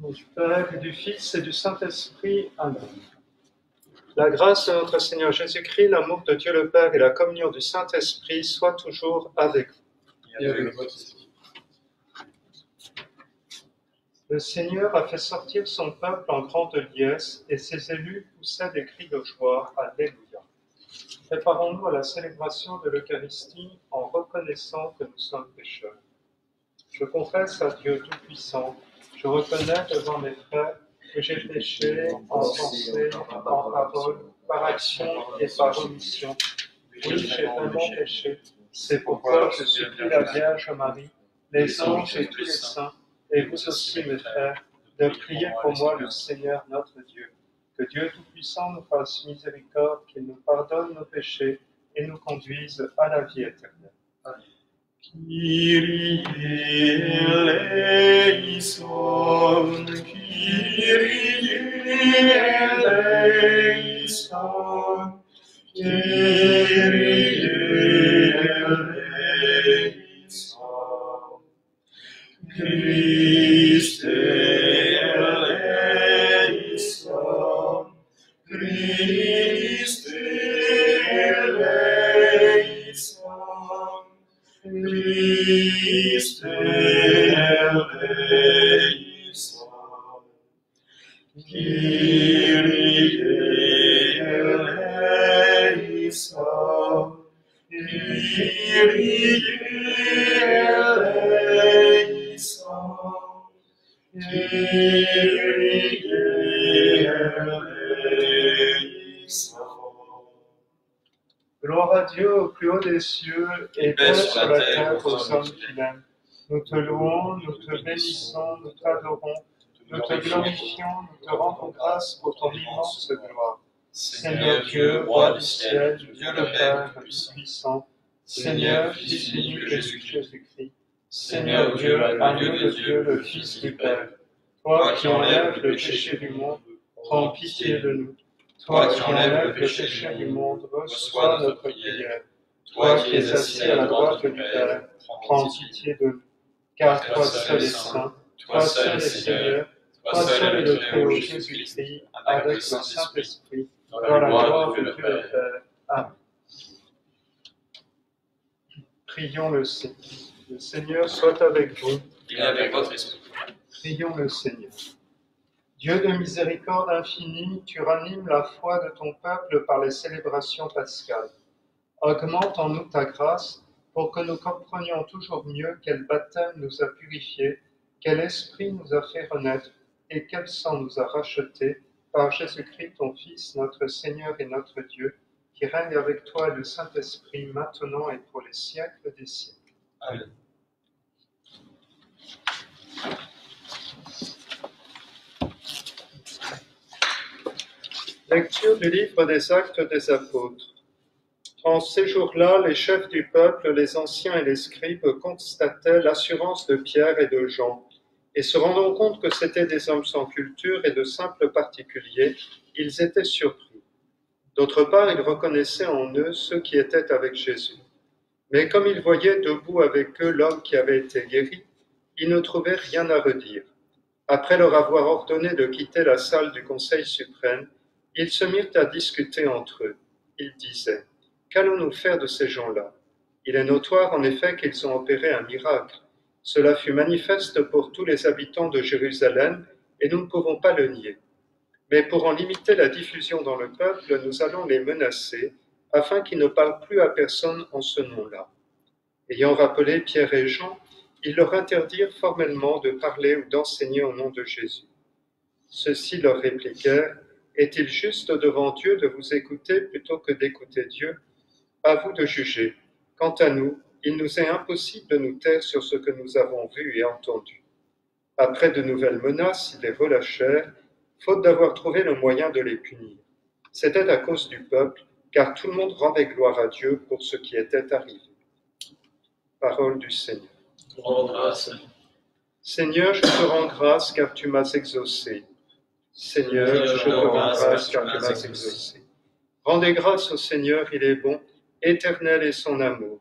Du Père et du Fils et du Saint-Esprit. Amen. La grâce de notre Seigneur Jésus-Christ, l'amour de Dieu le Père et la communion du Saint-Esprit soient toujours avec vous. Et avec votre esprit. Le Seigneur a fait sortir son peuple en grande liesse et ses élus poussaient des cris de joie. Alléluia. Préparons-nous à la célébration de l'Eucharistie en reconnaissant que nous sommes pécheurs. Je confesse à Dieu Tout-Puissant, je reconnais devant mes frères que j'ai péché en pensée, en parole, par action et par omission. Oui, j'ai vraiment péché. C'est pourquoi je supplie la Vierge Marie, les anges et tous les saints, et vous aussi mes frères, de prier pour moi le Seigneur notre Dieu. Que Dieu Tout-Puissant nous fasse miséricorde, qu'il nous pardonne nos péchés et nous conduise à la vie éternelle. Amen. Kyrie eleison, Kyrie eleison, Kyrie eleison, Christe eleison, Christe eleison, Christe eleison, Kyrie eleison, Kyrie eleison, Kyrie eleison. Gloire à Dieu au plus haut des cieux et paix sur la terre aux hommes qu'il aime. Nous te louons, nous te bénissons, nous t'adorons, nous te glorifions, nous te rendons grâce pour ton immense gloire. Seigneur Dieu, roi du ciel, Dieu le Père Tout-Puissant, Seigneur, Fils unique de Jésus-Christ, Seigneur Dieu, agneau de Dieu, le Fils du Père, toi qui enlèves le péché du monde, prends pitié de nous. Toi qui enlèves le péché du monde, reçois notre prière. Toi qui es assis à la droite du Père, prends pitié de nous. Car toi seul est saint, toi seul est Seigneur, toi seul est le Très-Haut Jésus-Christ, avec le Saint-Esprit, dans la gloire de Dieu le Père. Amen. Prions le Seigneur. Le Seigneur soit avec vous. Et avec votre esprit. Prions le Seigneur. Dieu de miséricorde infinie, tu ranimes la foi de ton peuple par les célébrations pascales. Augmente en nous ta grâce pour que nous comprenions toujours mieux quel baptême nous a purifiés, quel esprit nous a fait renaître et quel sang nous a rachetés par Jésus-Christ ton Fils, notre Seigneur et notre Dieu, qui règne avec toi et le Saint-Esprit maintenant et pour les siècles des siècles. Amen. Lecture du livre des Actes des Apôtres. En ces jours-là, les chefs du peuple, les anciens et les scribes constataient l'assurance de Pierre et de Jean, et se rendant compte que c'étaient des hommes sans culture et de simples particuliers, ils étaient surpris. D'autre part, ils reconnaissaient en eux ceux qui étaient avec Jésus. Mais comme ils voyaient debout avec eux l'homme qui avait été guéri, ils ne trouvaient rien à redire. Après leur avoir ordonné de quitter la salle du Conseil suprême, ils se mirent à discuter entre eux. Ils disaient : « Qu'allons-nous faire de ces gens-là ? Il est notoire en effet qu'ils ont opéré un miracle. Cela fut manifeste pour tous les habitants de Jérusalem et nous ne pouvons pas le nier. Mais pour en limiter la diffusion dans le peuple, nous allons les menacer afin qu'ils ne parlent plus à personne en ce nom-là. » Ayant rappelé Pierre et Jean, ils leur interdirent formellement de parler ou d'enseigner au nom de Jésus. Ceux-ci leur répliquèrent : « Est-il juste devant Dieu de vous écouter plutôt que d'écouter Dieu? À vous de juger. Quant à nous, il nous est impossible de nous taire sur ce que nous avons vu et entendu. » Après de nouvelles menaces, ils les relâchèrent, faute d'avoir trouvé le moyen de les punir. C'était à cause du peuple, car tout le monde rendait gloire à Dieu pour ce qui était arrivé. Parole du Seigneur. Rends grâce. Seigneur, je te rends grâce car tu m'as exaucé. Seigneur, je te rends grâce car tu m'as exaucé. Rendez grâce au Seigneur, il est bon, éternel est son amour.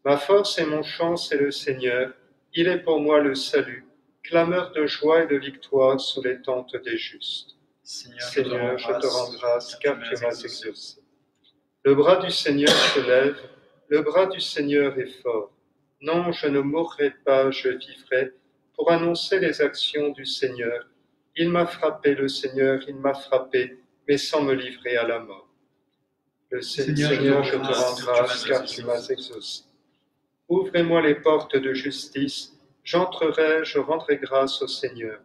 Ma force et mon chant, c'est le Seigneur, il est pour moi le salut, clameur de joie et de victoire sous les tentes des justes. Seigneur, je te rends grâce car tu m'as exaucé. Le bras du Seigneur se lève, le bras du Seigneur est fort. Non, je ne mourrai pas, je vivrai pour annoncer les actions du Seigneur. Il m'a frappé, le Seigneur, il m'a frappé, mais sans me livrer à la mort. Le Seigneur, je te rends grâce car tu m'as exaucé. Ouvrez-moi les portes de justice, j'entrerai, je rendrai grâce au Seigneur.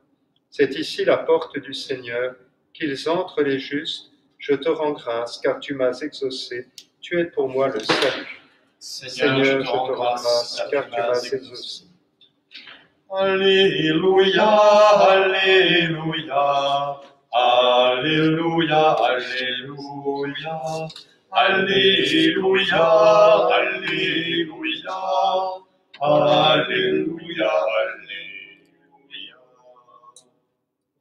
C'est ici la porte du Seigneur, qu'ils entrent les justes. Je te rends grâce car tu m'as exaucé, tu es pour moi le salut. Seigneur, je te rends grâce car tu m'as exaucé. Alléluia, Alléluia, Alléluia, Alléluia, Alléluia, Alléluia, Alléluia, Alléluia.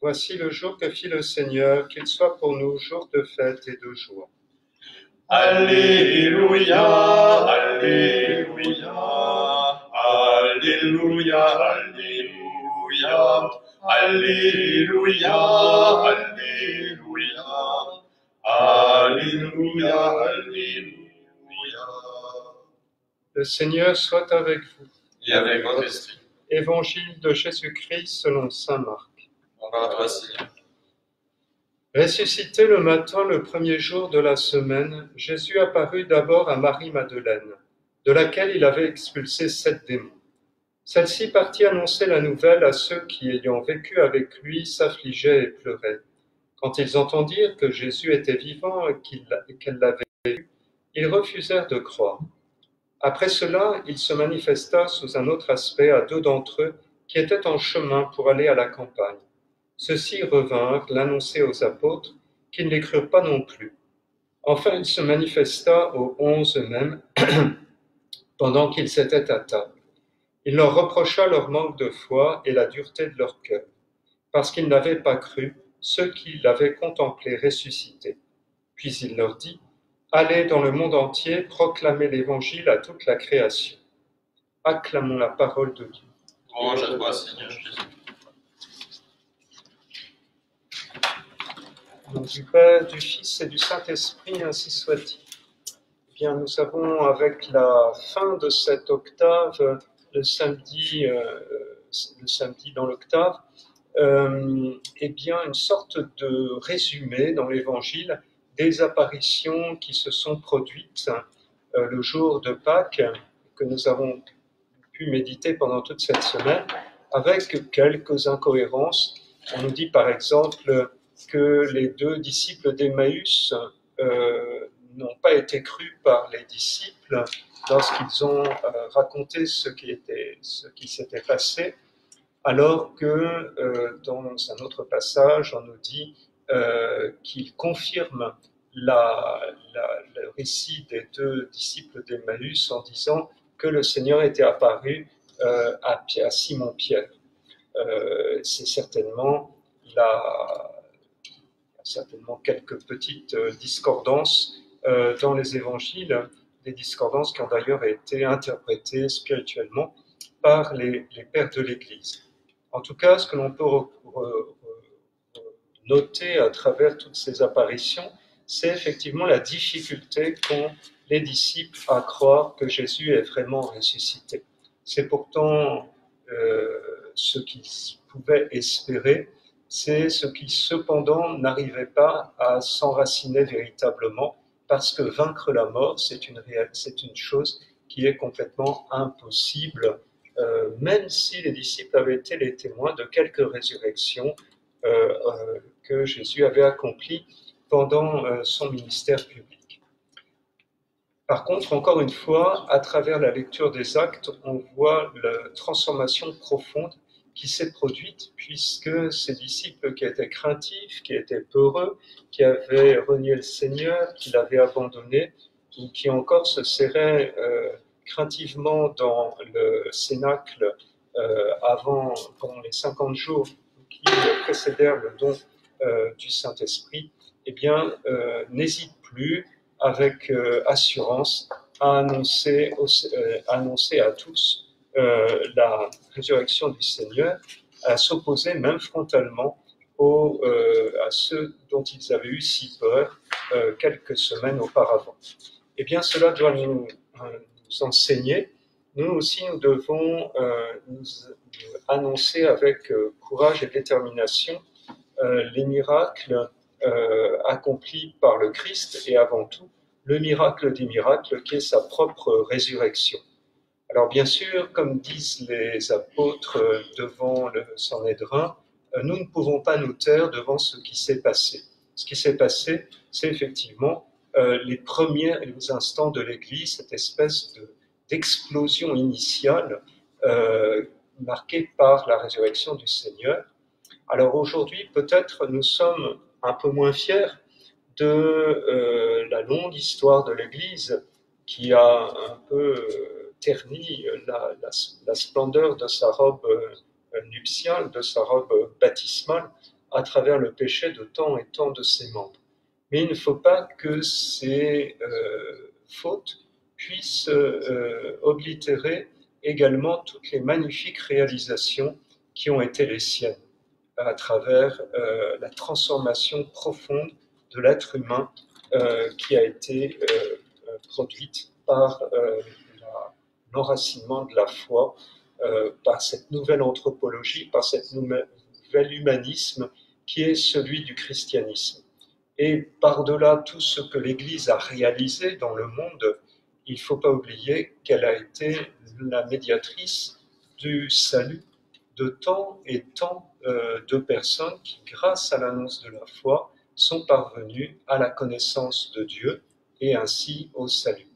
Voici le jour que fit le Seigneur, qu'il soit pour nous jour de fête et de joie. Alléluia, Alléluia, Alléluia, Alléluia, Alléluia, Alléluia, Alléluia, Alléluia. Le Seigneur soit avec vous. Et avec votre esprit. Évangile de Jésus-Christ selon saint Marc. Gloire à toi, Seigneur. Ressuscité le matin, le premier jour de la semaine, Jésus apparut d'abord à Marie-Madeleine, de laquelle il avait expulsé 7 démons. Celle-ci partit annoncer la nouvelle à ceux qui, ayant vécu avec lui, s'affligeaient et pleuraient. Quand ils entendirent que Jésus était vivant et qu'elle l'avait vu, ils refusèrent de croire. Après cela, il se manifesta sous un autre aspect à 2 d'entre eux qui étaient en chemin pour aller à la campagne. Ceux-ci revinrent l'annoncer aux apôtres, qui ne les crurent pas non plus. Enfin, il se manifesta aux 11 eux-mêmes, pendant qu'ils étaient à table. Il leur reprocha leur manque de foi et la dureté de leur cœur, parce qu'ils n'avaient pas cru ceux qui l'avaient contemplé ressuscité. Puis il leur dit, « Allez dans le monde entier, proclamez l'Évangile à toute la création. » Acclamons la parole de Dieu. Louange à toi, Seigneur Jésus. Au nom du Père, du Fils et du Saint-Esprit, ainsi soit-il. Eh bien, nous avons, avec la fin de cette octave, le samedi dans l'octave, eh bien, une sorte de résumé dans l'Évangile des apparitions qui se sont produites le jour de Pâques, que nous avons pu méditer pendant toute cette semaine, avec quelques incohérences. On nous dit par exemple que les 2 disciples d'Emmaüs n'ont pas été crus par les disciples lorsqu'ils ont raconté ce qui s'était passé, alors que dans un autre passage, on nous dit qu'il confirme le récit des 2 disciples d'Emmaüs en disant que le Seigneur était apparu à Simon-Pierre. C'est certainement quelques petites discordances dans les évangiles, des discordances qui ont d'ailleurs été interprétées spirituellement par les pères de l'Église. En tout cas, ce que l'on peut noter à travers toutes ces apparitions, c'est effectivement la difficulté qu'ont les disciples à croire que Jésus est vraiment ressuscité. C'est pourtant ce qu'ils pouvaient espérer, c'est ce qui cependant n'arrivait pas à s'enraciner véritablement, parce que vaincre la mort, c'est une chose qui est complètement impossible, même si les disciples avaient été les témoins de quelques résurrections que Jésus avait accomplies pendant son ministère public. Par contre, encore une fois, à travers la lecture des Actes, on voit la transformation profonde qui s'est produite, puisque ces disciples qui étaient craintifs, qui étaient peureux, qui avaient renié le Seigneur, qui l'avaient abandonné, ou qui encore se serraient craintivement dans le cénacle pendant les 50 jours qui précédèrent le don du Saint-Esprit, eh bien, n'hésitent plus avec assurance à annoncer à tous la résurrection du Seigneur, à s'opposer même frontalement à ceux dont ils avaient eu si peur quelques semaines auparavant. Eh bien, cela doit nous enseigner. Nous aussi, nous devons nous annoncer avec courage et détermination les miracles accomplis par le Christ et avant tout le miracle des miracles qui est sa propre résurrection. Alors bien sûr, comme disent les apôtres devant le Sanhédrin, nous ne pouvons pas nous taire devant ce qui s'est passé. Ce qui s'est passé, c'est effectivement les premiers instants de l'Église, cette espèce d'explosion initiale marquée par la résurrection du Seigneur. Alors aujourd'hui, peut-être nous sommes un peu moins fiers de la longue histoire de l'Église qui a un peu terni la splendeur de sa robe nuptiale, de sa robe baptismale, à travers le péché de tant et tant de ses membres. Mais il ne faut pas que ces fautes puissent oblitérer également toutes les magnifiques réalisations qui ont été les siennes à travers la transformation profonde de l'être humain qui a été produite par l'enracinement de la foi, par cette nouvelle anthropologie, par cet nouvel humanisme qui est celui du christianisme. Et par-delà tout ce que l'Église a réalisé dans le monde, il ne faut pas oublier qu'elle a été la médiatrice du salut de tant et tant de personnes qui, grâce à l'annonce de la foi, sont parvenues à la connaissance de Dieu et ainsi au salut.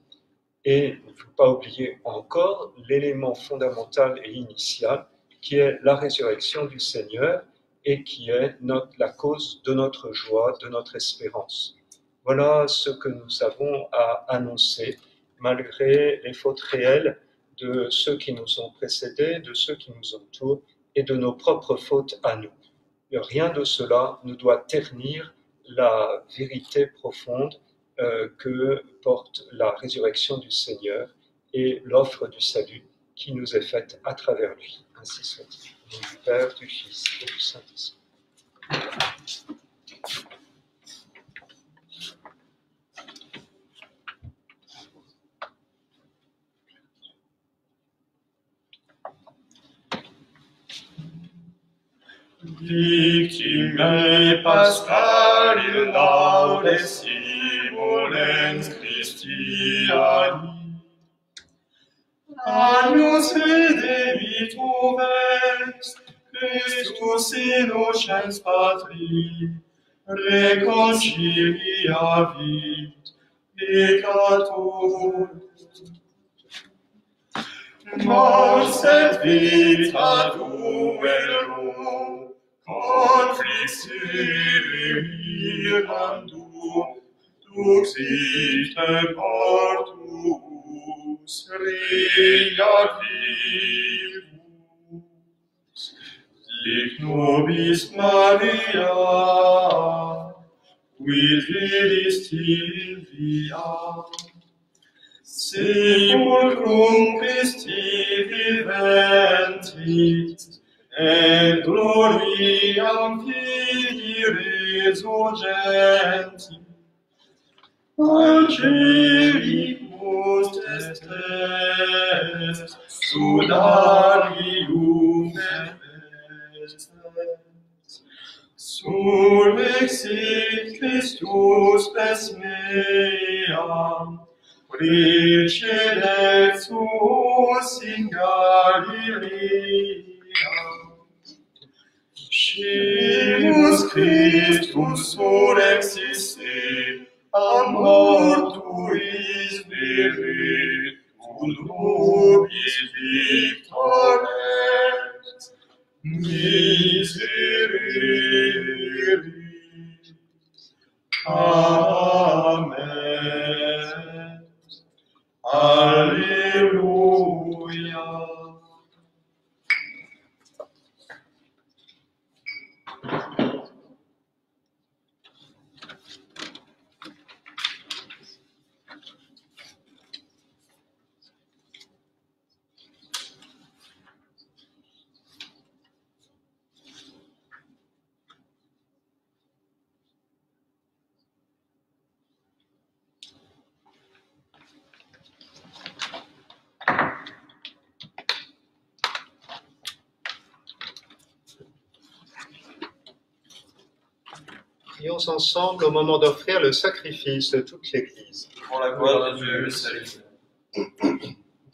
Et il ne faut pas oublier encore l'élément fondamental et initial qui est la résurrection du Seigneur et qui est la cause de notre joie, de notre espérance. Voilà ce que nous avons à annoncer malgré les fautes réelles de ceux qui nous ont précédés, de ceux qui nous entourent et de nos propres fautes à nous. Rien de cela ne doit ternir la vérité profonde que porte la résurrection du Seigneur et l'offre du salut qui nous est faite à travers lui. Ainsi soit-il. Au nom du Père, du Fils et du Saint-Esprit. Victimae Paschali laude simulens Christi ali. Agnus redemit ovest, Christus innocens patri, reconciliavit peccator. Mors et vita duello, conflixere mirandum, dux ite mortus regnat vivus. Sic nobis Maria, quid vidis Silvia, simulcrum Christi viventis, et gloriam Filii resurgenti, angelicus testes, sudarium efestes, survexit Christus pes meam, precedet suos in Galilea. Scimus Christus surrexisse, amor tuis vivit, ut nobis victores, miserere. Amen. Alléluia. Prions ensemble au moment d'offrir le sacrifice de toute l'Église. Pour la gloire de Dieu, le salut.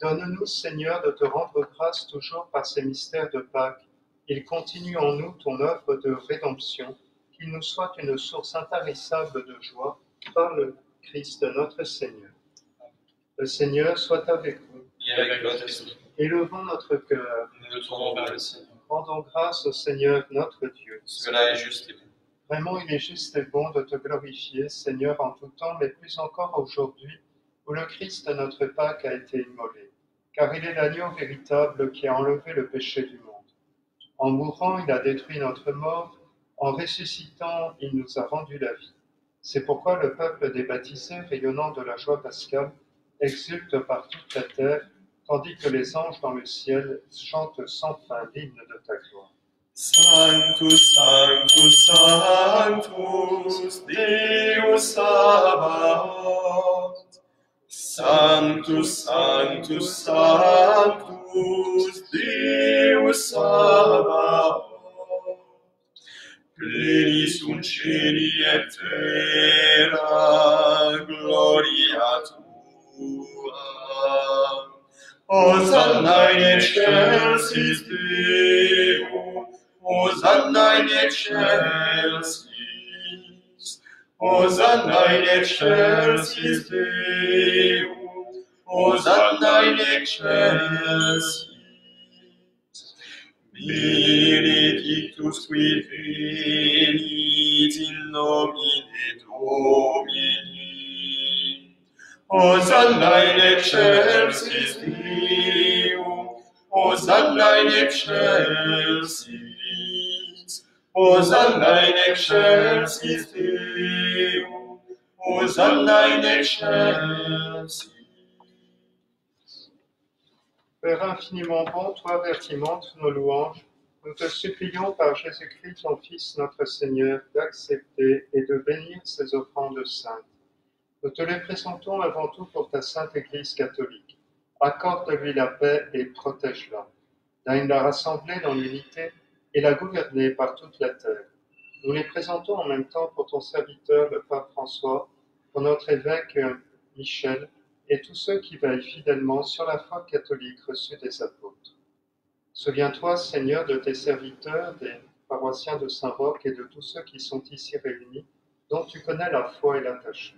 Donne-nous, Seigneur, de te rendre grâce toujours par ces mystères de Pâques. Il continue en nous ton œuvre de rédemption, qu'il nous soit une source intarissable de joie par le Christ notre Seigneur. Le Seigneur soit avec vous. Et avec votre esprit, Élevons notre cœur. nous nous tournons vers le Seigneur. Rendons grâce au Seigneur notre Dieu. Cela est juste et bon. Vraiment, il est juste et bon de te glorifier, Seigneur, en tout temps, mais plus encore aujourd'hui, où le Christ, notre Pâque, a été immolé. Car il est l'agneau véritable qui a enlevé le péché du monde. En mourant, il a détruit notre mort. En ressuscitant, il nous a rendu la vie. C'est pourquoi le peuple des baptisés, rayonnant de la joie pascale, exulte par toute la terre, tandis que les anges dans le ciel chantent sans fin l'hymne de ta gloire. Sanctus, Sanctus, Sanctus, Deus Sabaoth. Sanctus, Sanctus, Sanctus, Deus Sabaoth. Pleni sunt cieli et terra, gloria tua. Hosanna in excelsis Deo, Hosanna in excelsis, Hosanna in excelsis Deo, Hosanna in excelsis. Benedictus qui venit in nomine Domini. Hosanna in excelsis Deo, Hosanna in excelsis, Hosanna in excelsis Deo, Hosanna in excelsis. Père infiniment bon, toi vertimentes nos louanges, nous te supplions par Jésus-Christ, ton Fils, notre Seigneur, d'accepter et de bénir ces offrandes saintes. Nous te les présentons avant tout pour ta sainte Église catholique. Accorde-lui la paix et protège-la. Daigne la rassembler dans l'unité et la gouverner par toute la terre. Nous les présentons en même temps pour ton serviteur, le pape François, pour notre évêque Michel, et tous ceux qui veillent fidèlement sur la foi catholique reçue des apôtres. Souviens-toi, Seigneur, de tes serviteurs, des paroissiens de Saint-Roch et de tous ceux qui sont ici réunis, dont tu connais la foi et l'attachement.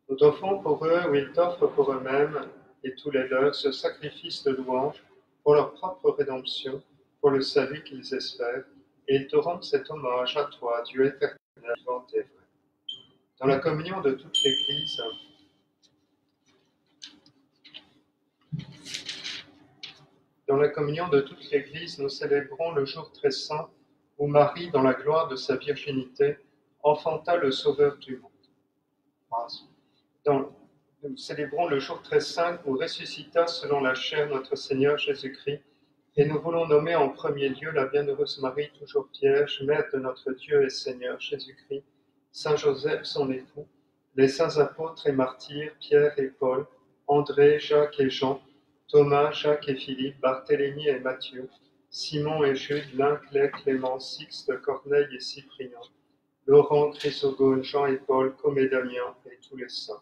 Nous t'offrons pour eux, ou ils t'offrent pour eux-mêmes et tous les leurs, ce sacrifice de louange pour leur propre rédemption, pour le salut qu'ils espèrent, et ils te rendent cet hommage à toi, Dieu éternel, vivant et vrai. Dans la communion de toute l'Église, nous célébrons le jour très saint où Marie, dans la gloire de sa virginité, enfanta le Sauveur du monde. Nous célébrons le jour très saint où ressuscita selon la chair notre Seigneur Jésus-Christ, et nous voulons nommer en premier lieu la bienheureuse Marie, toujours Vierge, mère de notre Dieu et Seigneur Jésus-Christ, Saint Joseph, son époux, les saints apôtres et martyrs, Pierre et Paul, André, Jacques et Jean, Thomas, Jacques et Philippe, Barthélemy et Matthieu, Simon et Jude, Lin, Clément, Sixte, Corneille et Cyprien, Laurent, Chrysogone, Jean et Paul, Comé, Damien et tous les saints.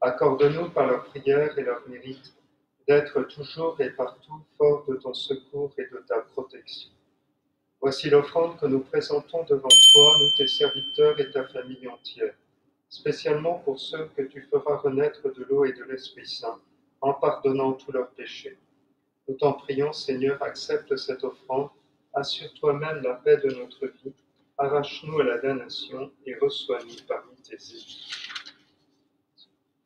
Accorde-nous par leur prière et leur mérite d'être toujours et partout forts de ton secours et de ta protection. Voici l'offrande que nous présentons devant toi, nous tes serviteurs et ta famille entière, spécialement pour ceux que tu feras renaître de l'eau et de l'Esprit Saint, en pardonnant tous leurs péchés. Nous t'en prions, Seigneur, accepte cette offrande, assure toi-même la paix de notre vie, arrache-nous à la damnation et reçois-nous parmi tes élus.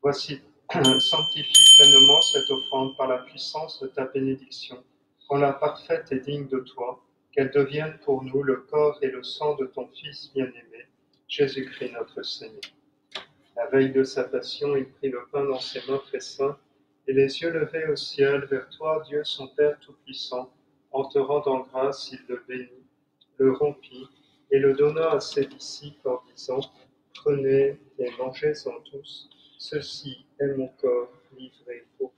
Voici, sanctifie pleinement cette offrande par la puissance de ta bénédiction, rends-la parfaite et digne de toi, qu'elle devienne pour nous le corps et le sang de ton Fils bien-aimé, Jésus-Christ notre Seigneur. La veille de sa passion, il prit le pain dans ses mains très saintes, et les yeux levés au ciel vers toi, Dieu son Père Tout-Puissant, en te rendant grâce, il le bénit, le rompit, et le donna à ses disciples en disant, « Prenez et mangez-en tous, ceci est mon corps livré pour vous. »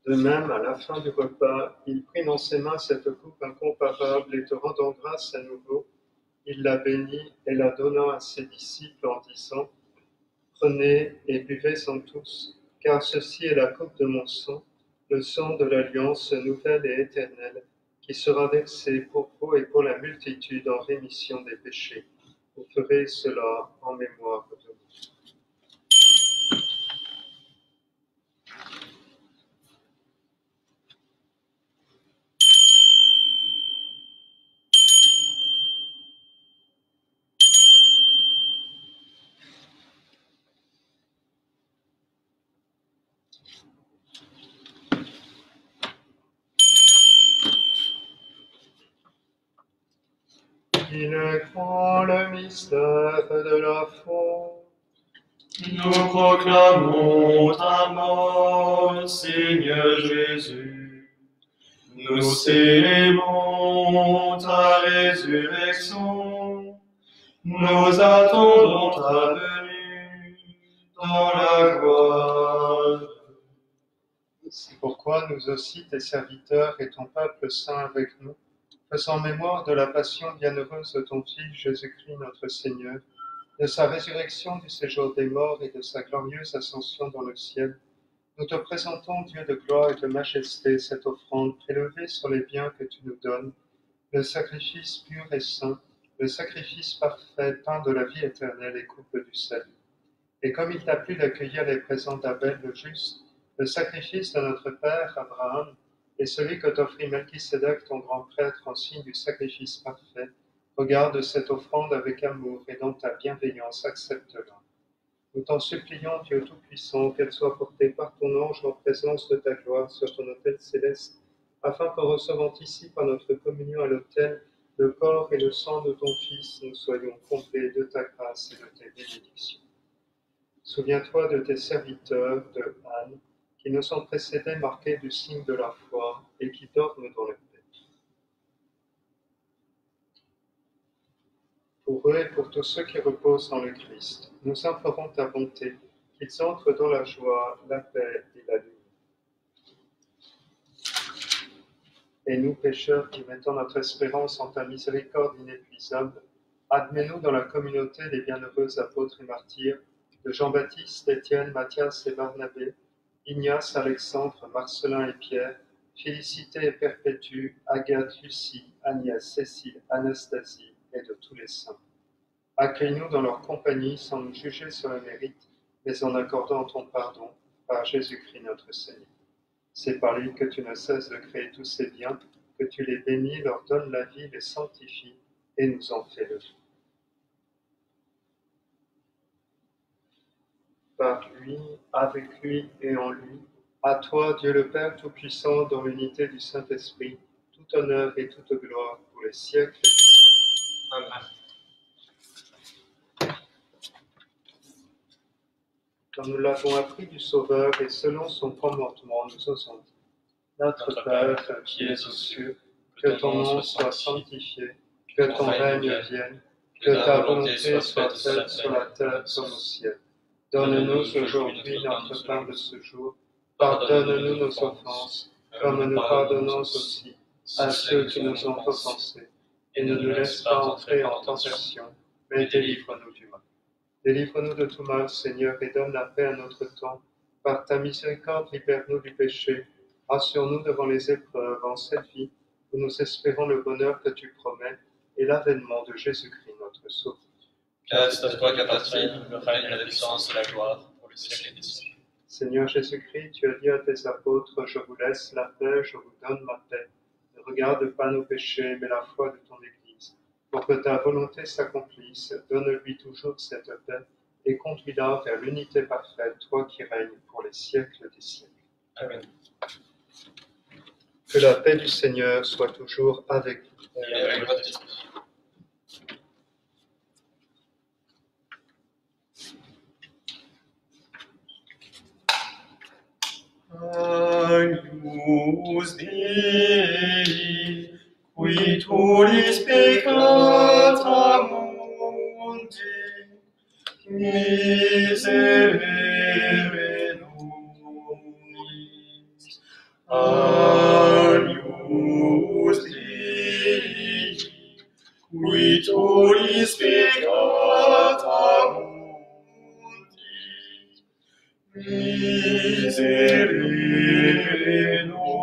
De même, à la fin du repas, il prit dans ses mains cette coupe incomparable et te rendant grâce à nouveau, il la bénit et la donna à ses disciples en disant, « Prenez et buvez-en tous, car ceci est la coupe de mon sang, le sang de l'alliance nouvelle et éternelle, qui sera versé pour vous et pour la multitude en rémission des péchés. Vous ferez cela en mémoire de moi. » Il est grand le mystère de la foi. Nous proclamons ta mort, Seigneur Jésus. Nous célébrons ta résurrection. Nous attendons ta venue dans la gloire. C'est pourquoi nous aussi, tes serviteurs et ton peuple saint avec nous, faisant mémoire de la passion bienheureuse de ton Fils Jésus-Christ notre Seigneur, de sa résurrection du séjour des morts et de sa glorieuse ascension dans le ciel, nous te présentons, Dieu de gloire et de majesté, cette offrande prélevée sur les biens que tu nous donnes, le sacrifice pur et saint, le sacrifice parfait, pain de la vie éternelle et coupe du salut. Et comme il t'a plu d'accueillir les présents d'Abel le juste, le sacrifice de notre père Abraham, et celui que t'offrit Melchisédek, ton grand prêtre, en signe du sacrifice parfait, regarde cette offrande avec amour et dans ta bienveillance accepte-la. Nous t'en supplions, Dieu Tout-Puissant, qu'elle soit portée par ton ange en présence de ta gloire sur ton autel céleste, afin qu'en recevant ici par notre communion à l'autel le corps et le sang de ton Fils, nous soyons comblés de ta grâce et de tes bénédictions. Souviens-toi de tes serviteurs, de Anne, qui nous ont précédés marqués du signe de la foi et qui dorment dans la paix. Pour eux et pour tous ceux qui reposent en le Christ, nous implorons ta bonté, qu'ils entrent dans la joie, la paix et la lumière. Et nous, pécheurs, qui mettons notre espérance en ta miséricorde inépuisable, admets-nous dans la communauté des bienheureux apôtres et martyrs, de Jean-Baptiste, Étienne, Matthias et Barnabé, Ignace, Alexandre, Marcelin et Pierre, Félicité et Perpétue, Agathe, Lucie, Agnès, Cécile, Anastasie et de tous les saints. Accueille-nous dans leur compagnie sans nous juger sur le mérite, mais en accordant ton pardon par Jésus-Christ notre Seigneur. C'est par lui que tu ne cesses de créer tous ces biens, que tu les bénis, leur donnes la vie, les sanctifies et nous en fais le don. Par lui, avec lui et en lui, à toi, Dieu le Père Tout-Puissant, dans l'unité du Saint-Esprit, tout honneur et toute gloire pour les siècles des siècles. Amen. Comme nous l'avons appris du Sauveur et selon son commandement, nous osons dire, Notre Père qui es aux cieux, que ton nom soit sanctifié, que ton règne vienne, que ta volonté soit faite sur la terre comme au ciel. Donne-nous aujourd'hui notre pain de ce jour. Pardonne-nous nos offenses, comme nous pardonnons aussi à ceux qui nous ont offensés. Et ne nous laisse pas entrer en tentation, mais délivre-nous du mal. Délivre-nous de tout mal, Seigneur, et donne la paix à notre temps. Par ta miséricorde, libère-nous du péché. Rassure-nous devant les épreuves en cette vie, où nous espérons le bonheur que tu promets et l'avènement de Jésus-Christ, notre Sauveur. Car c'est à toi qu'appartiennent le règne, la puissance et la gloire pour le siècle des siècles. Seigneur Jésus-Christ, tu as dit à tes apôtres, je vous laisse la paix, je vous donne ma paix. Ne regarde pas nos péchés, mais la foi de ton Église. Pour que ta volonté s'accomplisse, donne-lui toujours cette paix et conduis-la vers l'unité parfaite, toi qui règnes pour les siècles des siècles. Amen. Que la paix du Seigneur soit toujours avec vous. Et avec votre esprit. Agnus Dei, qui tulis peccata mundi, miserere nobis. Agnus Dei, qui tulis peccata mundi, miserere nobis.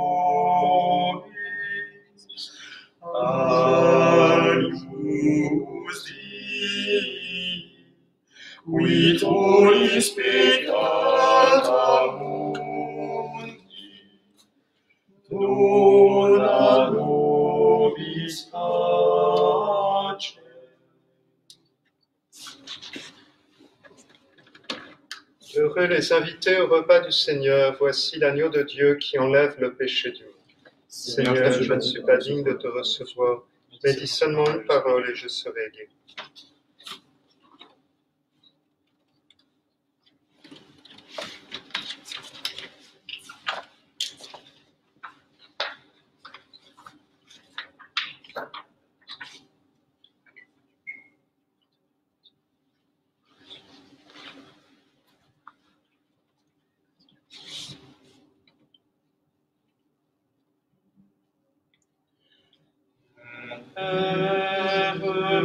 Agnus Dei, qui tulis peccata mundi, dona nobis pace. Heureux les invités au repas du Seigneur, voici l'agneau de Dieu qui enlève le péché du monde. Seigneur, je ne suis pas digne de te recevoir, mais dis seulement une parole et je serai guéri.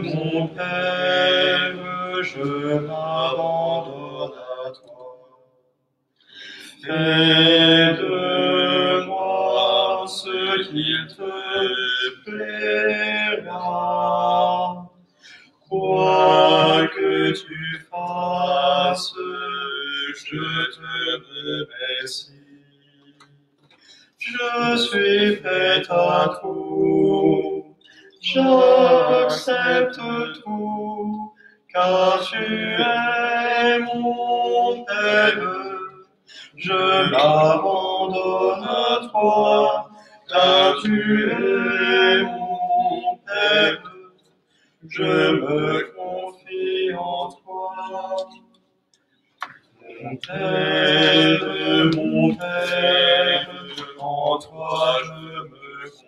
Mon Père, je m'abandonne à toi. Fais de moi ce qu'il te plaira. Quoi que tu fasses, je te remercie. Je suis prêt à tout. J'accepte tout, car tu es mon Père. Je m'abandonne à toi, car tu es mon Père. Je me confie en toi. Mon Père, en toi je me confie.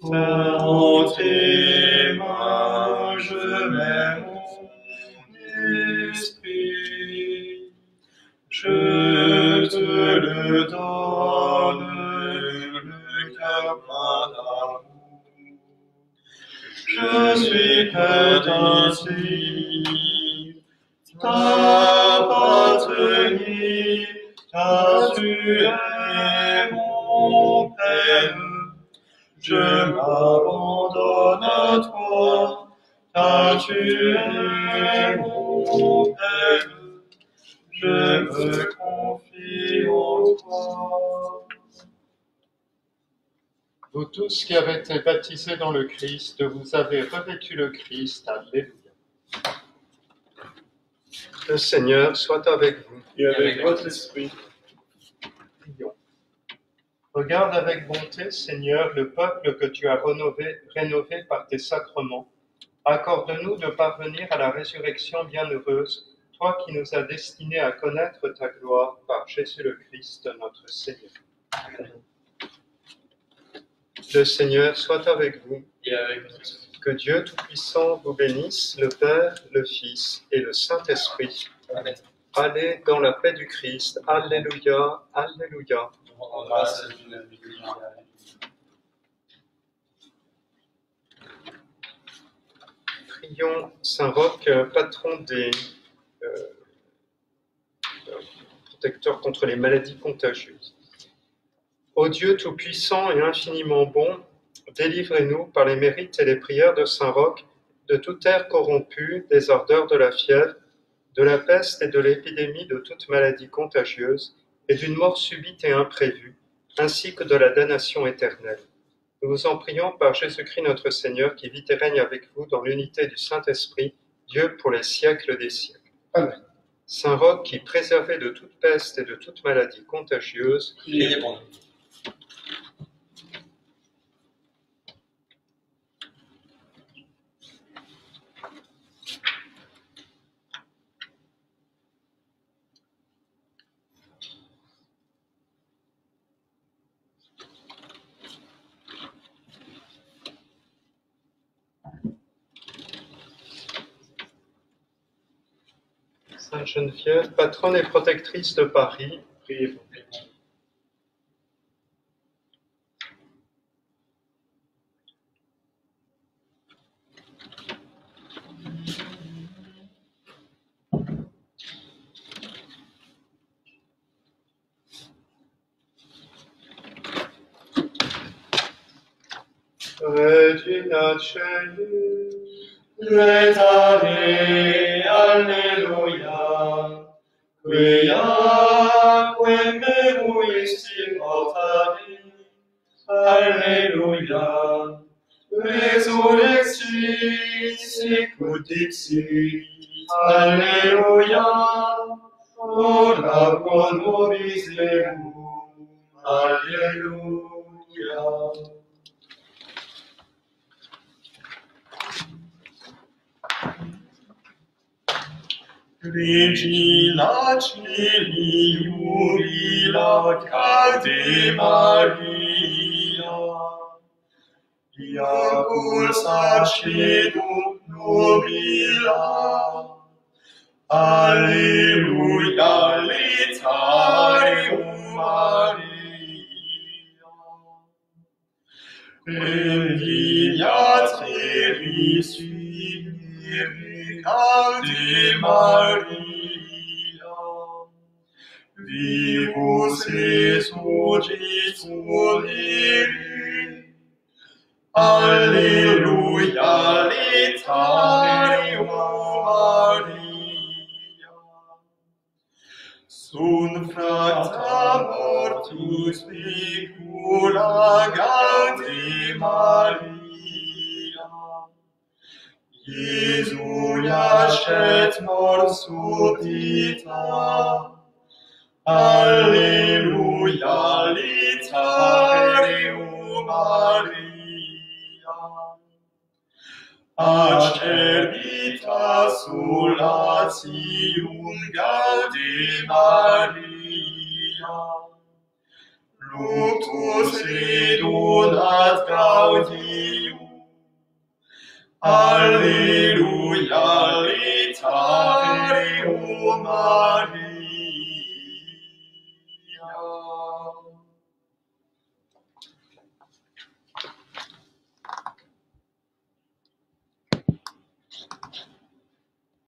Dans tes mains je mets mon esprit. Je te le donne, le cœur plein d'amour. Je suis prêt ainsi t'appartenir, car tu es mon Père. Je m'abandonne à toi, car tu es mon Père. Je me confie en toi. Vous tous qui avez été baptisés dans le Christ, vous avez revêtu le Christ. Alléluia. Le Seigneur soit avec vous. Et avec votre esprit. Prions. Regarde avec bonté, Seigneur, le peuple que tu as rénové par tes sacrements. Accorde-nous de parvenir à la résurrection bienheureuse, toi qui nous as destinés à connaître ta gloire par Jésus le Christ, notre Seigneur. Le Seigneur soit avec vous. Et avec votre esprit. Que Dieu Tout-Puissant vous bénisse, le Père, le Fils et le Saint-Esprit. Amen. Allez dans la paix du Christ. Alléluia, Alléluia. Nous rendons grâce à Dieu. Alléluia. Prions Saint Roch, patron des protecteurs contre les maladies contagieuses. Ô Dieu tout-puissant et infiniment bon, délivrez-nous par les mérites et les prières de Saint Roch de toute air corrompu, des ardeurs de la fièvre, de la peste et de l'épidémie de toute maladie contagieuse, et d'une mort subite et imprévue, ainsi que de la damnation éternelle. Nous vous en prions par Jésus-Christ notre Seigneur, qui vit et règne avec vous dans l'unité du Saint-Esprit, Dieu pour les siècles des siècles. Amen. Saint Roch, qui préservait de toute peste et de toute maladie contagieuse, Priez pour nous. Sainte Geneviève, patronne et protectrice de Paris, priez pour nous. Regina Caeli, Retare, alleluia, quia quem meruis in mortari, alleluia, resurrexit sicut dixit, alleluia, ora pro nobis Deum, alleluia. Regina Caeli jubila cade Maria, iacus acedum nobila, alleluia, letarium Maria. Enviatri sui cade Maria, vivus resurgit soleri, alleluia, letarium Maria. Sunt fracta mortus pecula gaude Maria, Iesu iascet mors subita, alleluia, letarium Maria. Acervita solatium gaude Maria, luctus redundat gaudium, alleluia, letarium Maria.